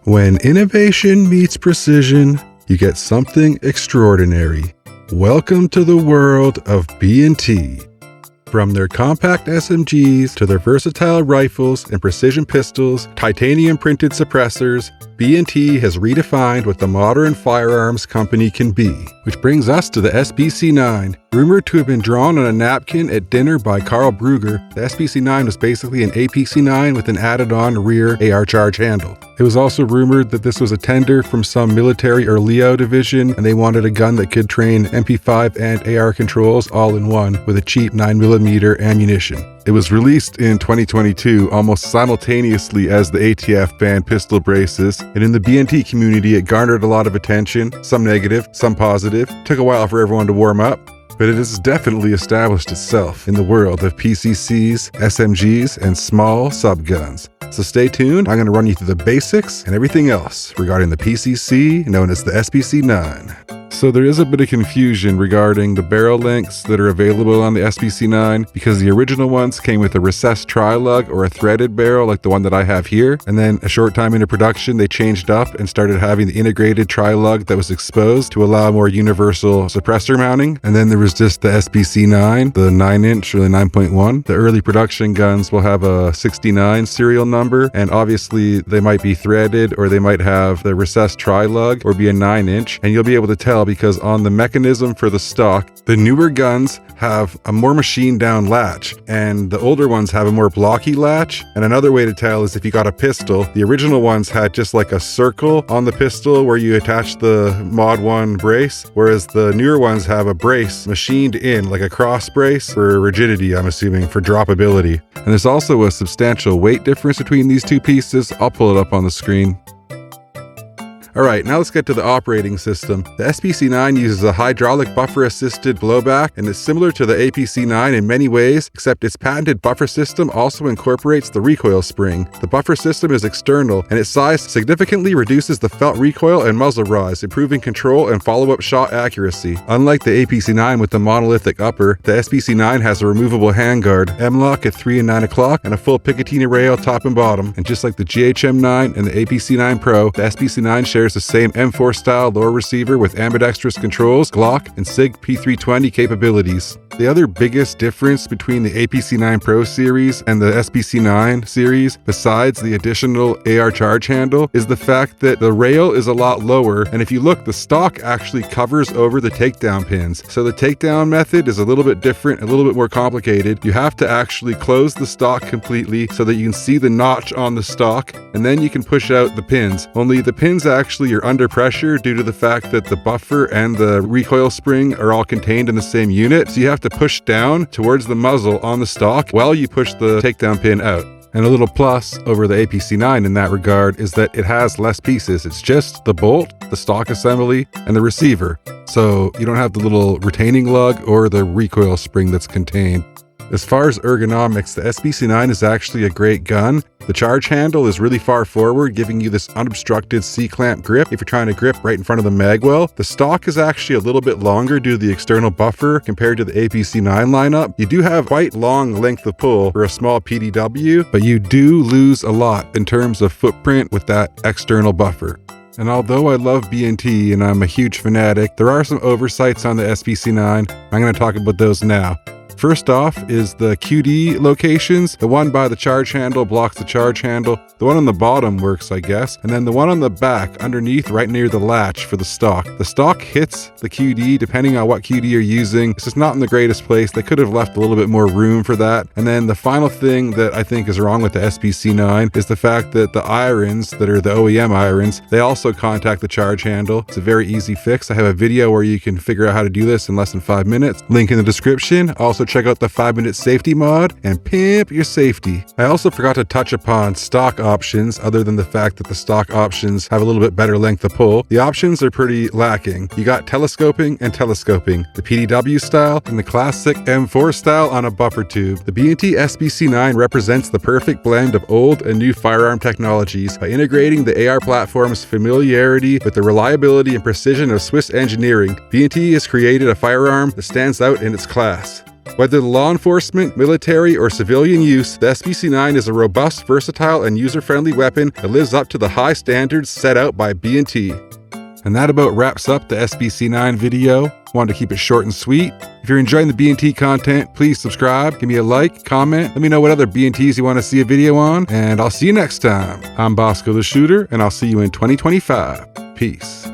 When innovation meets precision, you get something extraordinary. Welcome to the world of B&T. From their compact SMGs to their versatile rifles and precision pistols, titanium-printed suppressors, B&T has redefined what the modern firearms company can be. Which brings us to the SPC9. Rumored to have been drawn on a napkin at dinner by Carl Brugger, the SPC9 was basically an APC9 with an added-on rear AR charge handle. It was also rumored that this was a tender from some military or Leo division, and they wanted a gun that could train MP5 and AR controls all in one with a cheap 9mm ammunition. It was released in 2022 almost simultaneously as the ATF banned pistol braces, and in the B&T community it garnered a lot of attention, some negative, some positive. Took a while for everyone to warm up, but it has definitely established itself in the world of PCCs, SMGs, and small subguns. So stay tuned, I'm going to run you through the basics and everything else regarding the PCC known as the SPC9. So there is a bit of confusion regarding the barrel lengths that are available on the SPC9 because the original ones came with a recessed tri-lug or a threaded barrel like the one that I have here, and then a short time into production they changed up and started having the integrated tri-lug that was exposed to allow more universal suppressor mounting, and then there was just the SPC9, the 9-inch or the 9.1. The early production guns will have a 69 serial number, and obviously they might be threaded or they might have the recessed tri-lug or be a 9-inch, and you'll be able to tell because on the mechanism for the stock, the newer guns have a more machined down latch and the older ones have a more blocky latch. And another way to tell is if you got a pistol, the original ones had just like a circle on the pistol where you attach the Mod 1 brace, whereas the newer ones have a brace machined in, like a cross brace for rigidity, I'm assuming, for droppability. And there's also a substantial weight difference between these two pieces. I'll pull it up on the screen. Alright, now let's get to the operating system. The SPC9 uses a hydraulic buffer-assisted blowback and is similar to the APC9 in many ways, except its patented buffer system also incorporates the recoil spring. The buffer system is external, and its size significantly reduces the felt recoil and muzzle rise, improving control and follow-up shot accuracy. Unlike the APC9 with the monolithic upper, the SPC9 has a removable handguard, M-lock at 3 and 9 o'clock, and a full Picatinny rail top and bottom. And just like the GHM9 and the APC9 Pro, the SPC9 shares the same M4 style lower receiver with ambidextrous controls, Glock, and SIG P320 capabilities. The other biggest difference between the APC9 Pro series and the SPC9 series, besides the additional AR charge handle, is the fact that the rail is a lot lower, and if you look, the stock actually covers over the takedown pins. So the takedown method is a little bit different, a little bit more complicated. You have to actually close the stock completely so that you can see the notch on the stock, and then you can push out the pins. Only the pins actually are under pressure due to the fact that the buffer and the recoil spring are all contained in the same unit, so you have to push down towards the muzzle on the stock while you push the takedown pin out. And a little plus over the APC9 in that regard is that it has less pieces. It's just the bolt, the stock assembly, and the receiver. So you don't have the little retaining lug or the recoil spring that's contained. As far as ergonomics, the SPC9 is actually a great gun. The charge handle is really far forward, giving you this unobstructed C-clamp grip if you're trying to grip right in front of the magwell. The stock is actually a little bit longer due to the external buffer compared to the APC9 lineup. You do have quite long length of pull for a small PDW, but you do lose a lot in terms of footprint with that external buffer. And although I love B&T and I'm a huge fanatic, there are some oversights on the SPC9. I'm going to talk about those now. First off is the QD locations. The one by the charge handle blocks the charge handle. The one on the bottom works, I guess. And then the one on the back underneath right near the latch for the stock. The stock hits the QD depending on what QD you're using. It's just not in the greatest place. They could have left a little bit more room for that. And then the final thing that I think is wrong with the SPC9 is the fact that the irons that are the OEM irons, they also contact the charge handle. It's a very easy fix. I have a video where you can figure out how to do this in less than 5 minutes. Link in the description. Also check out the 5-minute safety mod and pimp your safety. I also forgot to touch upon stock options other than the fact that the stock options have a little bit better length of pull. The options are pretty lacking. You got telescoping and telescoping, the PDW style and the classic M4 style on a buffer tube. The B&T SPC9 represents the perfect blend of old and new firearm technologies by integrating the AR platform's familiarity with the reliability and precision of Swiss engineering. B&T has created a firearm that stands out in its class. Whether law enforcement, military, or civilian use, the SPC9 is a robust, versatile, and user-friendly weapon that lives up to the high standards set out by B&T. And that about wraps up the SPC9 video. Wanted to keep it short and sweet. If you're enjoying the B&T content, please subscribe, give me a like, comment, let me know what other B&Ts you want to see a video on, and I'll see you next time. I'm Bosco the Shooter, and I'll see you in 2025. Peace.